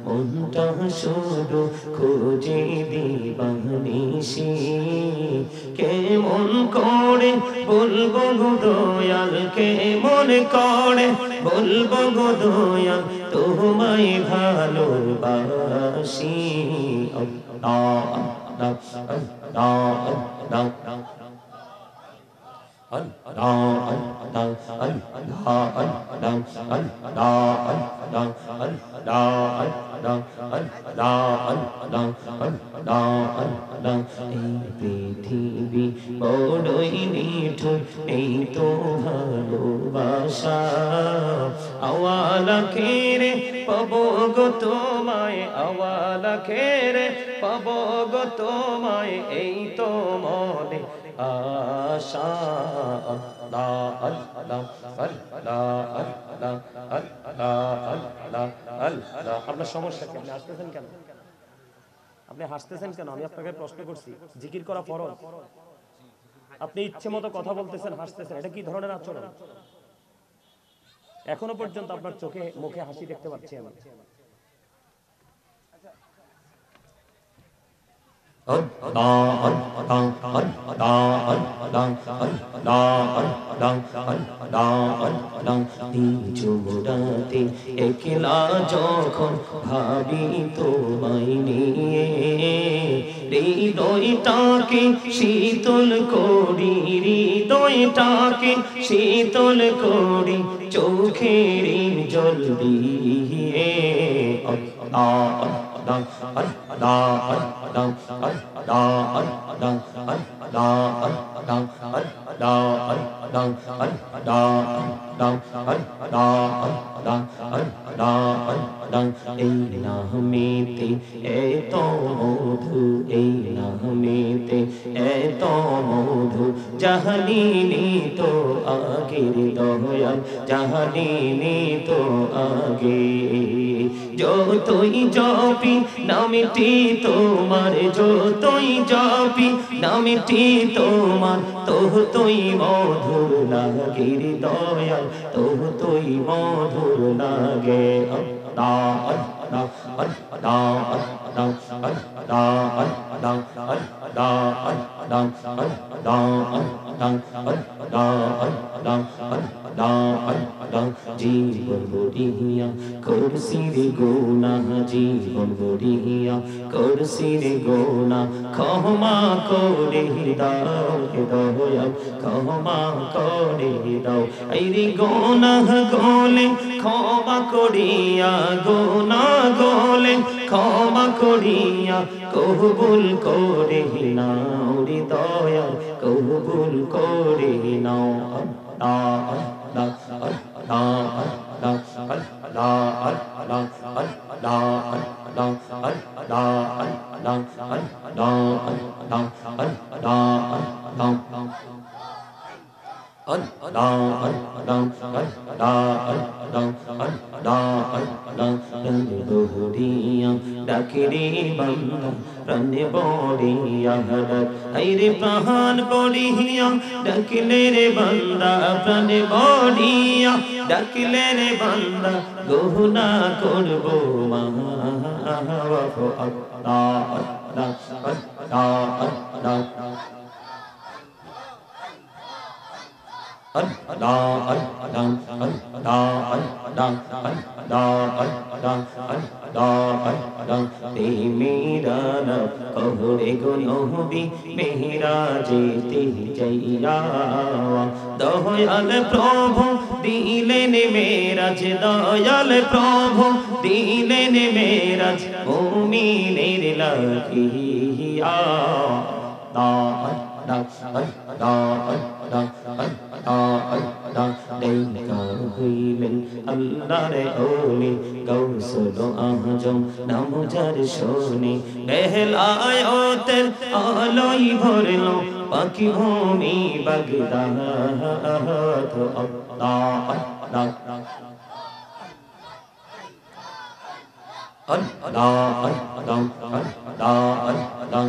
মনটা শুধু খুঁজে দিবানিশি কেমন করে বলবো গো দয়াল কেমন করে বলবো গো দয়াল তোমায় ভালোবাসি পৃথিবী বড়ই নিঠুর এই তো ভালোবাসা আওয়ালা খেরে পাবো গো তোমায় আওয়ালা খেরে পাবো গো তোমায় এই তো মনে আশা আল্লাহ আল্লাহ আল্লাহ আল্লাহ আল্লাহ আল্লাহ আপনার সমস্যা কি আপনি হাসতেছেন কেন আপনি হাসতেছেন কেন আমি আপনাকে প্রশ্ন করছি জিকির করা ফরজ আপনি ইচ্ছে মতো কথা বলতেছেন হাসতেছেন এটা কি ধরনের আচরণ এখনো পর্যন্ত আপনার চোখে মুখে হাসি দেখতে পাচ্ছি আমি নিঝুমরাতে একলা যখন ভাবি তোমায় নিয়ে হৃদয়টাকে শীতল করি হৃদয়টাকে শীতল করি চোখের জল দিয়ে এই নামেতে এত মধু এই নামেতে এত মধু জাহানিনি তো আগের দয়াল জাহানিনি তো আগে যতই জপি নামটি তোমার যতই জপি নামটি তোমার তোই মধুর লাগে দয়াল তোই মধুর লাগে জীবন গড়িয়া করছি রে গোনা জীবন গড়িয়া করছি রে গোনা ক্ষমা করে দাও দয়াল ক্ষমা করে দাও এই রে গোনা গোলে ক্ষমা করিয়া গোনা গোলে ক্ষমা করিয়া কবুল করে নাও রে দয়াল কবুল করে নাও ডাকিরে বান্দা প্রাণে বড়িয়া হাইরে প্রাণ বড়িয়া ডাকিলে রে বান্দা প্রাণে বড়িয়া ডাকিলে রে বান্দা গহনা করব মা মেরা কহরে গো নবী মেরা যেতে যাইয়া দয়াল প্রভু দিলেন মেরাজ দয়াল প্রভু দিলেন মেরাজ মুমিনের লাগিয়া হইলেন আল্লাহর ওলি গৌসুল আজম নাম যার শোনে বেলায়েতের আলোয় ভরলো পাখি ভূমি বাগদাদ আল্লাহ Allah Allah Allah Allah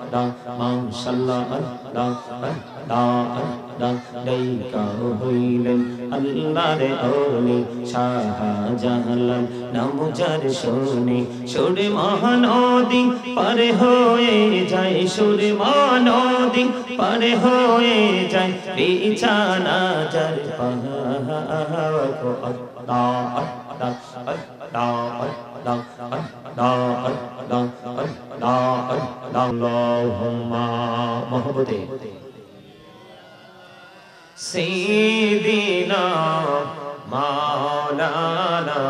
Allah মাশাআল্লাহ Allah Allah Allah ডাইকা হইলেন আল্লাহর ওলি শাহজালাল নাম যার শুনে সুর মহানদী পার হয়ে যায় সুর মহানদী পার হয়ে যায় বিছানা যার পাহাড় কো Allah Allah Allahumma mohabbate Sayyidina Maulana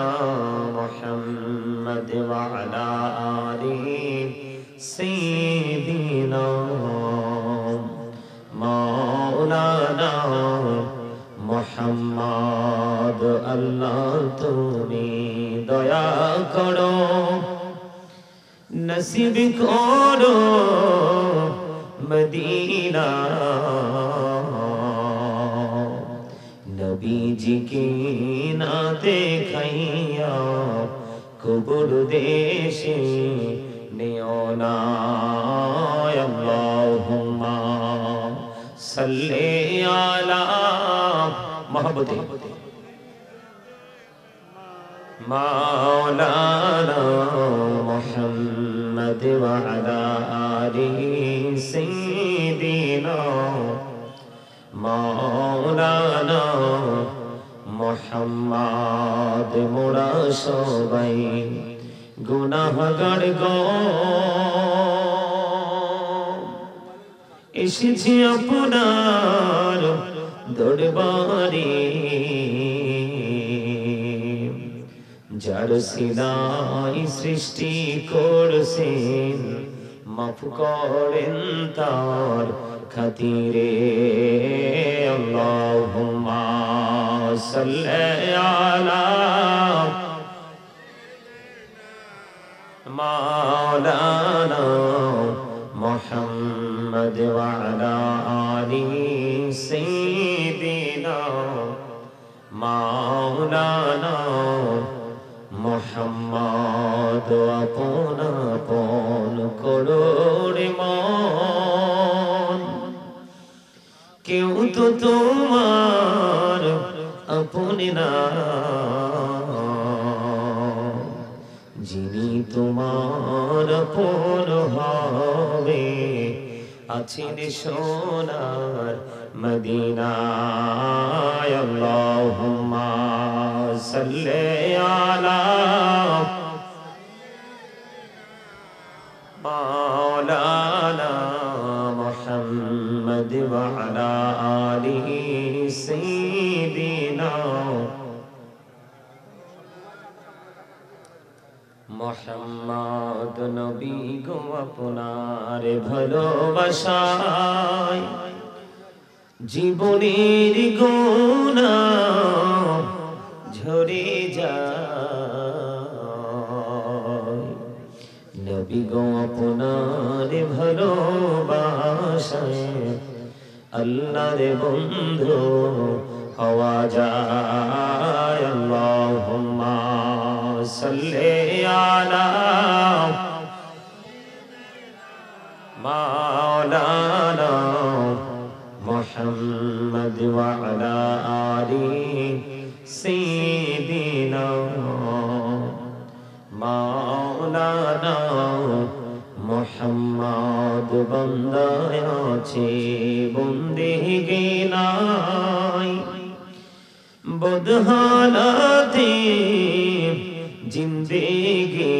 Muhammad wa ala alihi Sayyidina Maulana Muhammad Allah tumi daya karo nasib karo Madina Nabi ji ki na dekhaiya kubur deshe neona Allahumma salli ala mohabbate Maulana Muhammad wa ala alihi Sayyidina Maulana Muhammad মোরা সবাই গুনাহগার গো এসেছি আপনার দরবারে যার Sinai সৃষ্টি করছেন মাফ করেন তার খাতিরে আল্লাহুম্মা সাল্লি আলা মাওলানা মুহাম্মদ ওয়া আলা আলিহি সাইয়্যিদিনা মাওলানা মুহাম্মদ আপনা আপন করোড়ে মন কেউ তো তোমার আপন না যিনি তোমার আপন হবে আছেন সোনার মদিনায় আল্লাহুম্মা সাল্লি আলা মাওলানা মুহাম্মদ ওয়া আলা আলিহি সাইয়্যিদিনা মুহাম্মদ নবী গো আপনার ভালোবাসায় জীবনের গুনাহ ঝরে যায় নবী গো আপনার ভালোবাসায় আল্লাহর বন্ধু হওয়া যায় আল্লাহুম্মা সাল্লি আলা মাওলানা মুহাম্মদ ওয়া আলা আলিহি সাইয়্যিদিনা মাওলানা মুহাম্মদ বান্দায় আছে বন্দেগি নাই বদহালাতে জিন্দেগি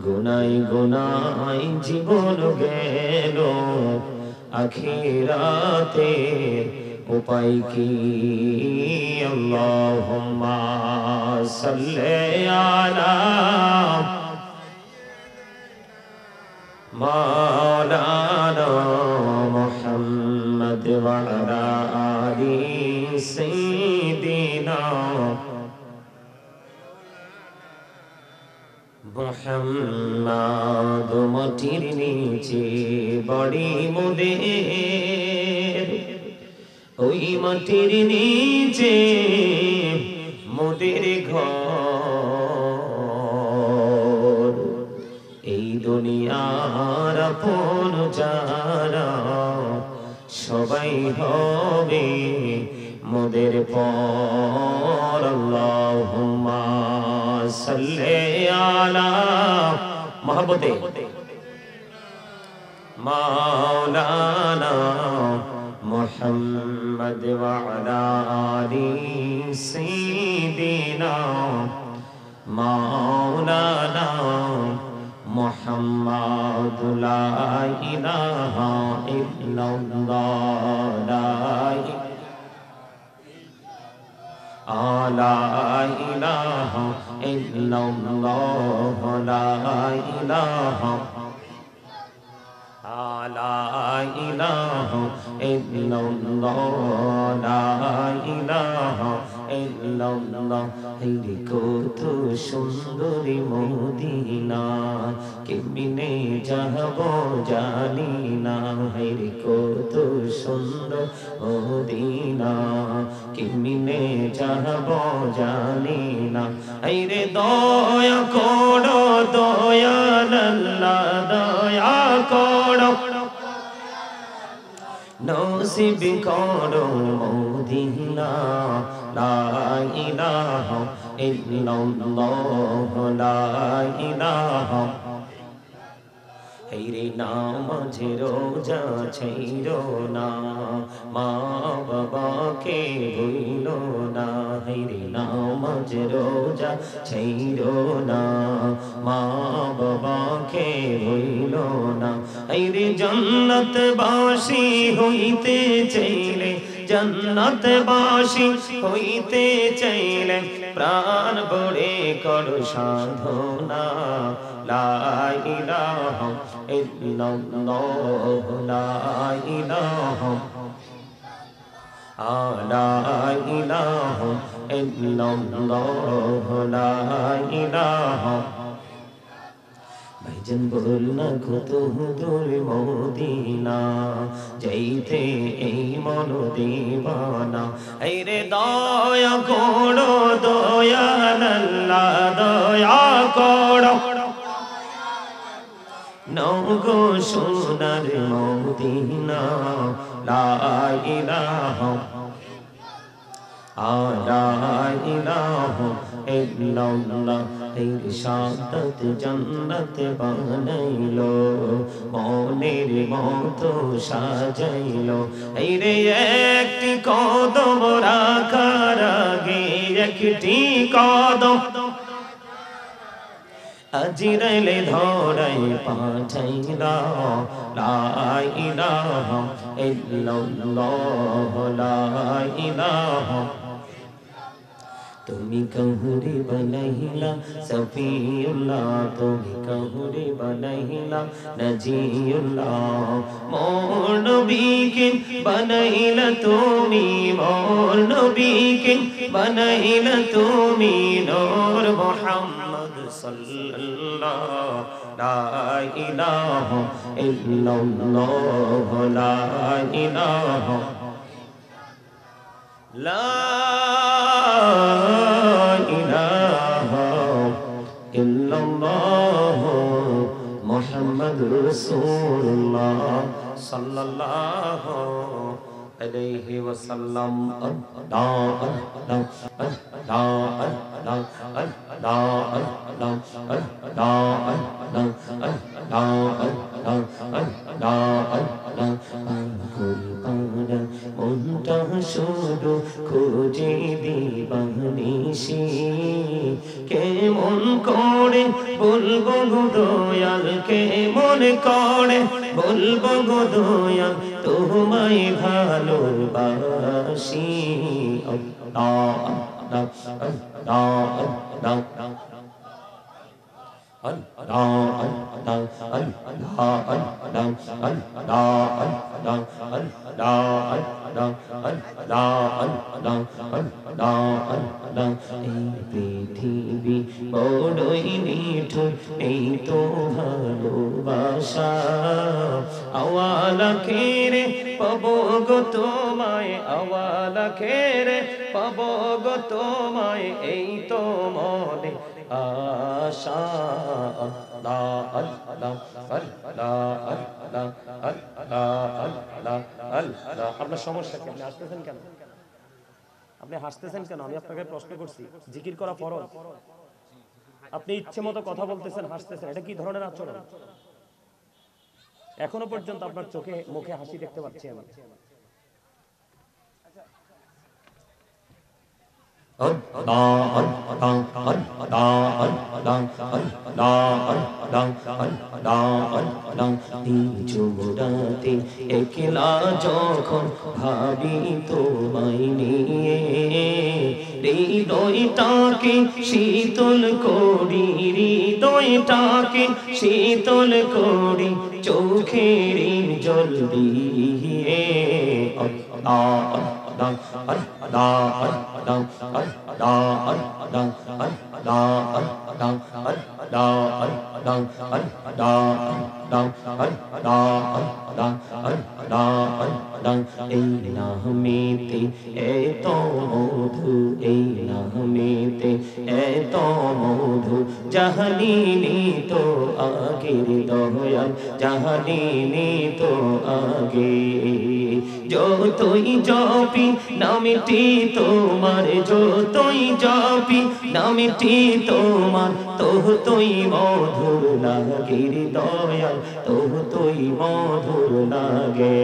গুনাই গুনাই জীবন গেল আখিরাতে উপায় কি আল্লাহুম্মা সাল্লি আলা মাওলানা মুহাম্মদ ওয়া আলা আলিহি সাইয়্যিদিনা মুহাম্মদ মাটির নিচে বাড়ি মোদের ওই মাটির নিচে মোদের ঘর এই দুনিয়ার আপন যারা সবাই হবে মোদের পর আল্লাহুম্মা সাল্লি আলা মহব্বতে মাওলানা মুহাম্মদ ওয়া আলা আলি সাইয়্যিদিনা মাওলানা মুহাম্মদ লা ইলাহা ইল্লাল্লাহ লা ইলাহা ইল্লাল্লাহ লা ইলাহা লা ইলাহা ইল্লাল্লাহ লা ইলাহা ইল্লাল্লাহ হেরে কত সুন্দরী মদিনা কেমনে যাব জানি না হেরে কত সুন্দর মদিনা কেমনে যাব জানি না হেরে দয়া করো দয়াল আল্লাহ দয়া করো নসিব করো মদিনা লা ইলাহা ইল্লাল্লাহ লা ইলাহা হেরে নামাজে রোজা ছাইরো না মা বাবাকে ভুইলো না হেরে নামাজে রোজা ছাইরো না মা বাবাকে ভুইলো না হেরে জান্নাত বাসী হইতে চাইলে জান্নাত বাসী হইতে চাইলে প্রাণ ভরে করো সাধনা লা ইলাহা ইল্লাল্লাহ লা ইলাহা লা ইলাহা ইল্লাল্লাহ লা ইলাহা ভাইজান বল না কত দূর মদিনা যাইতে এই মন দিবানা এই রে দয়া করো দয়াল আল্লাহ দয়া করো নগো সোনার মদিনা লা ইলাহা লা ইলাহা ইল্লাল্লাহ ইরশাদত জান্নাত বানাইলো মনের মতো সাজাইলো এই রে একটি কদম রাখার আগে একটি কদম আজিরাইলে ধরাই পাঠাইলা লা ইলাহা ইল্লাল্লাহ লা ইলাহা তুমি কাহুরে বানাইলা সফিউল্লাহ তুমি কাহুরে বানাইলা নজিউল্লাহ মোর নবীকে বানাইলা তুমি মোর নবীকে বানাইলা তুমি নূর মুহাম্মদ সাল্লাল্লাহ লা ইলাহা ইল্লাল্লাহ লা ইলাহা লা ইলাহা ইল্লাল্লাহ মুহাম্মাদুর রাসূলুল্লাহ সাল্লাল্লাহু আলাইহি ওয়াসাল্লাম মনটা শুধু খুঁজে দিবানিশি কেমন করে বলবো গো দয়াল কেমন করে বলবো গো দয়াল তোমায় ভালোবাসি পৃথিবী বড়ই নিঠুর নেই তো ভালোবাসা আওয়ালা খেরে পাবো গো তোমায় আওয়ালা খেরে পাবো গো তোমায় এই তো মনে আশা আল্লাহ আল্লাহ আল্লাহ আল্লাহ আল্লাহ আল্লাহ আপনার সমস্যা কি আপনি হাসতেছেন কেন আপনি হাসতেছেন কেন আমি আপনাকে প্রশ্ন করছি জিকির করা ফরজ আপনি ইচ্ছে মতো কথা বলতেছেন হাসতেছেন এটা কি ধরনের আচরণ এখনো পর্যন্ত আপনার চোখে মুখে হাসি দেখতে পাচ্ছি আমি জোড়াতে একলা যখন ভাবি তোমায় নিয়ে হৃদয়টাকে শীতল করি হৃদয়টাকে শীতল করি চোখের জল দিয়ে এই নামেতে এত মধু এই নামেতে এত মধু জাহালিনি তো আগের দয়াল জাহালিনি তো আগে যতই জপি নামটি তোমার যতই জপি নামটি তোমার তোই মধুর লাগে দয়াল তোই মধুর লাগে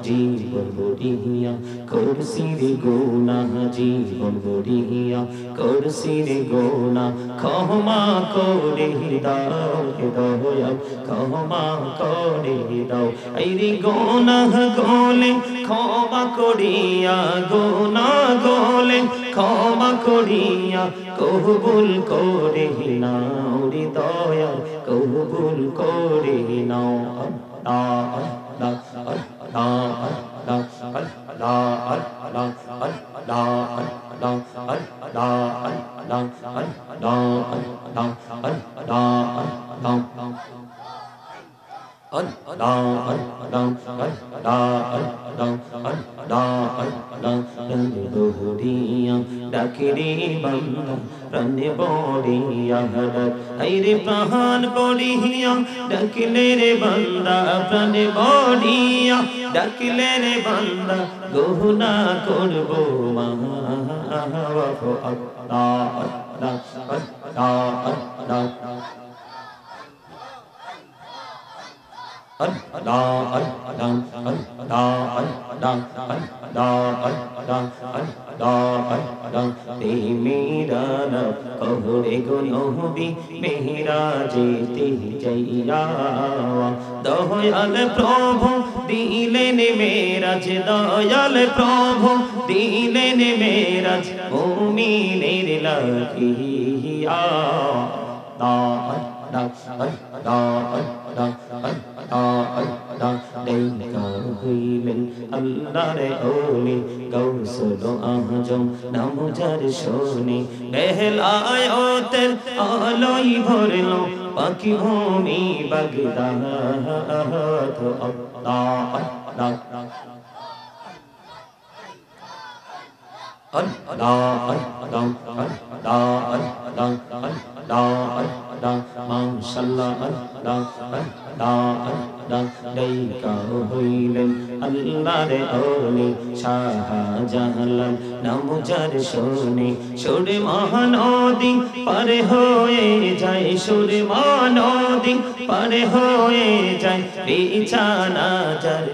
জীবন গড়িয়া করছি রে গোনা জীবন গড়িয়া করছি রে গোনা ক্ষমা করে দাও দয়াল ক্ষমা করে দাও এই রে গোনা গোলে ক্ষমা করিয়া গোনা গোলে ক্ষমা করিয়া কবুল করে নাও রে দয়াল কবুল করে নাও ডাকিরে বান্দা প্রাণে বড়িয়া হাইরে প্রাণ বড়িয়া ডাকিলে রে বান্দা প্রাণে বড়িয়া ডাকিলে রে বান্দা গহনা করব মাহবুব আল্লাহ আল্লাহ আল্লাহ मेरा रब कहरे गो नबी मेरा जेते जाइया दयाल प्रभु दिलेन मेराज दयाल प्रभु दिलेन मेराज मुमिनेर लागिया হইলেন আল্লাহর ওলি গৌসুল আজম নাম যার শোনে বেলায়েতের আলোয় ভরলো পাখি ভূমি বাগদাদ আল্লাহ মাশাআল্লাহ ডাইকা হইলেন আল্লাহর ওলি শাহজালাল নাম যার শোনে সুর মহানদী পারে হয়ে যায় সুর মহানদী পারে হয়ে যায় বিছানা যার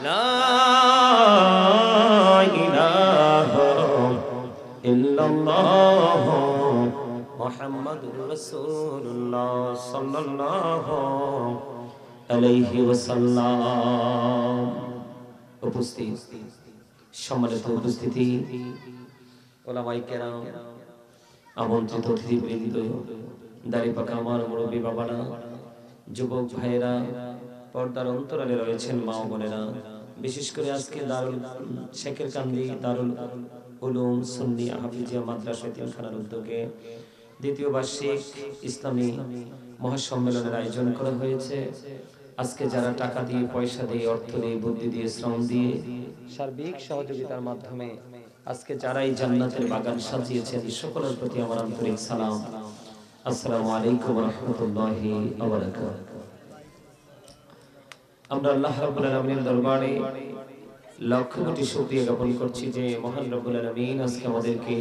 লা ইল্লাল্লাহ মুহাম্মাদুর রাসূলুল্লাহ সাল্লাল্লাহু আলাইহি ওয়াসাল্লাম। উপস্থিত সম্মানিত উপস্থিতি, ওলামায়ে কেরাম, আমন্ত্রিত অতিথিবৃন্দ, দাড়িপাকা আমার মুরব্বী বাবারা, যুবক ভাইয়েরা, পর্দার অন্তরালে রয়েছেন মা ও বোনেরা, বিশেষ করে আজকে দারুল শেখের কান্দি দারুল উলুম সুন্নি হাফিজিয়া মাদ্রাসা এতিমখানার উদ্যোগে দ্বিতীয় বার্ষিক ইসলামী মহাসম্মেলনের আয়োজন করা হয়েছে। আজকে যারা টাকা দিয়ে, পয়সা দিয়ে, অর্থ দিয়ে, বুদ্ধি দিয়ে, শ্রম দিয়ে, সার্বিক সহযোগিতার মাধ্যমে আজকে যারা এই জান্নাতের বাগান সাজিয়েছেন, সকলের প্রতি আমার আন্তরিক সালাম। আসসালামু আলাইকুম ওয়া রাহমাতুল্লাহি ওয়া বারাকাতুহু। আমরা আল্লাহ রাব্বুল আলামিনের দরবারে লক্ষ কোটি শুকরিয়া জ্ঞাপন করছি যে মহান রব্বুল আলামিন আজকে আমাদেরকে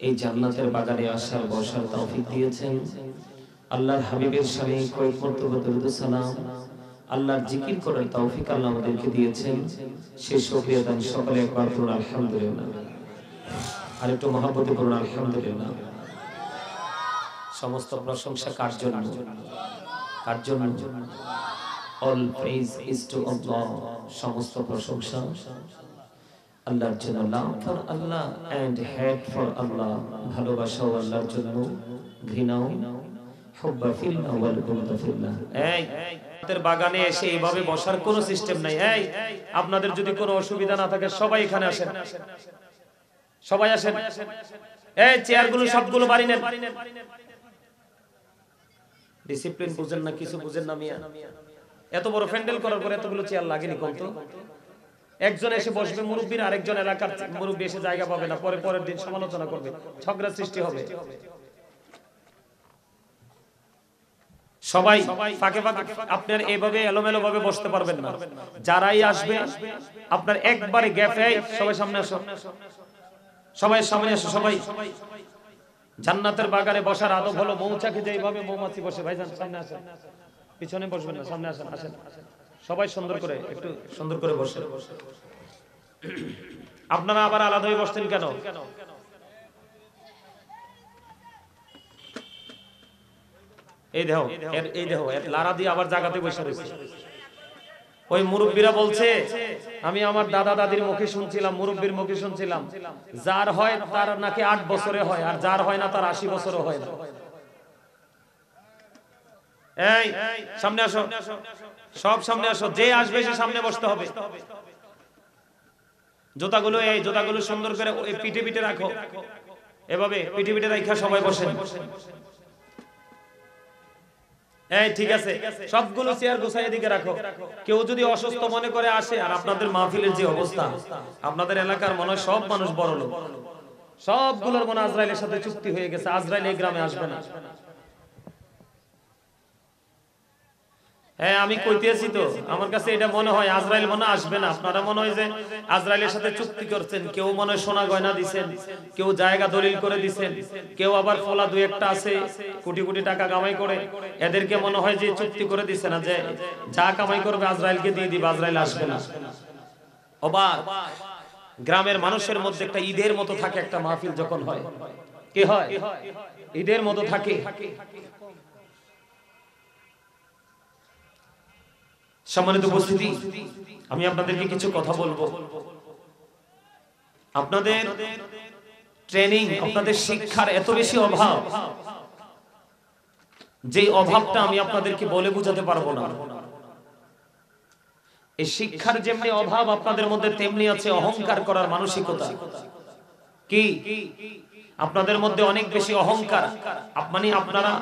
এই জান্নাতের বাগানে আসার বসার তৌফিক দিয়েছেন। আল্লাহর হাবিবের শানে কয়েক মর্তবা দরুদ ও সালাম, আল্লাহর জিকির করার তৌফিক আল্লাহ আমাদেরকে দিয়েছেন। সেই শুকরিয়া দান সকলে একবার পড়ুন আলহামদুলিল্লাহ। আর একটু মহব্বতে পড়ুন আলহামদুলিল্লাহ। সমস্ত প্রশংসা কার জন্য? কার জন্য? All praise is to Allah. সমস্ত প্রশংসা আল্লাহর জন্য। Love for Allah and hate for Allah. ভালোবাসাও আল্লাহর জন্য, ঘৃণাও হুব্বা ফিল্লাহ ওয়াল বুগদা ফিল্লাহ। এই জান্নাতের বাগানে এসে এইভাবে বসার কোনো সিস্টেম নাই। এই আপনাদের যদি কোনো অসুবিধা না থাকে সবাই এখানে আসেন, সবাই আসেন। এই চেয়ারগুলো সবগুলো বাড়ি নেন। ডিসিপ্লিন বুঝেন না, কিছু বুঝেন না মিয়া। এত বড় প্যান্ডেল করার পরে এতগুলো চেয়ার লাগেনি কত? একজন এসে বসবে মুরব্বীর, আরেকজন এলাকার মুরব্বী এসে জায়গা পাবে না, পরের দিন সমালোচনা করবে, ঝগড়া সৃষ্টি হবে। সবাই ফাঁকে ফাঁকে আপনার এইভাবে এলোমেলো ভাবে বসতে পারবেন না। যারাই আসবে আপনার একবারে গ্যাপে, সবাই সামনে আসো, সবাই সামনে আসো। সবাই জান্নাতের বাগানে বসার আদব হলো মৌচাকে যেভাবে মৌমাছি বসে, ভাইজান সামনে আসেন, পিছনে বসবেন না, সামনে আসেন। আসেন সবাই সুন্দর করে, একটু সুন্দর করে বসেন। আপনারা আবার আলাদা হয়ে বসছেন কেন? এই দেখো, এই দেখো লারা দিয়ে আবার জায়গাতে বসে রয়েছে। ওই মুরব্বীরা বলছে, আমি আমার দাদা দাদির মুখে শুনছিলাম, মুরব্বীর মুখে শুনছিলাম, যার হয় তার নাকি 8 বছরে হয়, আর যার হয় না তার 80 বছরে হয় না। এই সামনে আসো, সব সামনে আসো। যে আসবে সে সামনে বসতে হবে। জুতাগুলো, এই জুতাগুলো সুন্দর করে ওই পিঠে পিঠে রাখো, এভাবে পিঠে পিঠে রাখা সবাই বসেন। এই ঠিক আছে, সবগুলো চেয়ার গোছায় দিকে রাখো। কেউ যদি অসুস্থ মনে করে আসে, আর আপনাদের মাহফিলের যে অবস্থা, আপনাদের এলাকার মনে হয় সব মানুষ বড় লোক, সবগুলোর মনে আজরাইলের সাথে চুক্তি হয়ে গেছে, আজরাইল এই গ্রামে আসবে না। হ্যাঁ আমি কইতেছি তো, আমার কাছে এটা মনে হয় আজরাইল মনে আসবে না। আপনারা মনে হয় যে আজরাইলের সাথে চুক্তি করছেন। কেউ মনে হয় সোনা গয়না দিছেন, কেউ জায়গা দলিল করে দিছেন, কেউ আবার ফলা দুই একটা আছে কোটি কোটি টাকা কামাই করে, এদেরকে মনে হয় যে চুক্তি করে দিছে না যে যা কামাই করবে আজরাইলকে দিয়ে দিবে, আজরাইল আসবে না। অবাক গ্রামের মানুষের মধ্যে একটা ঈদের মতো থাকে, একটা মাহফিল যখন হয়, কি হয়? ঈদের মতো থাকে। সম্মানিত উপস্থিতি, আমি আপনাদেরকে কিছু কথা বলবো। আপনাদের ট্রেনিং, আপনাদের শিক্ষার এত বেশি অভাব, যে অভাবটা আমি আপনাদেরকে বলে বোঝাতে পারবো না। এই শিক্ষার যেমনি অভাব আপনাদের মধ্যে, তেমনি আছে অহংকার করার মানসিকতা। কি আপনাদের মধ্যে অনেক বেশি অহংকার, মানে আপনারা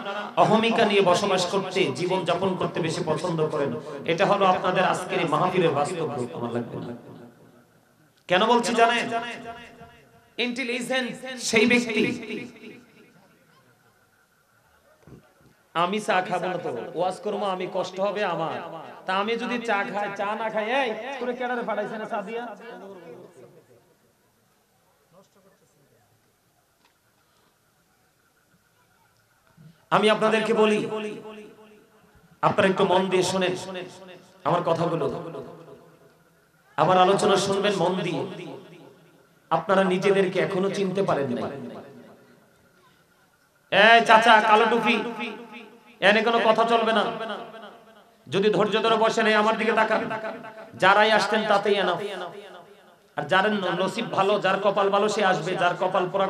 অহমিকা নিয়ে বসবাস করতে, জীবন যাপন করতে বেশি পছন্দ করেন। এটা হলো আপনাদের আজকের এই মাহফিলের বাস্তব রূপ। আমার লাগবে না, কেন বলছি জানেন? ইন্টেলিজেন্ট সেই ব্যক্তি, আমি চা খাবো না তো ওয়াজ করবো, আমি কষ্ট হবে আমার, তা আমি যদি চা খাই, চা না খাই, এই তোরে কেডারে ফাটাইছে না চা দিয়া? আমি আপনাদেরকে বলি, আপনারা একটু মন দিয়ে শুনেন আমার কথাগুলো, আমার আলোচনা শুনবেন মন দিয়ে। আপনারা নিজেদেরকে এখনো চিনতে পারেন নাই। এই চাচা কালো টুপি, এনে কোনো কথা চলবে না। যদি ধৈর্য ধরে বসেন, আমার দিকে তাকান, যারাই আসতেন তাতেই এনাফ। আর যার নসিব ভালো, যার কপাল ভালো সে আসবে, যার কপাল পোড়া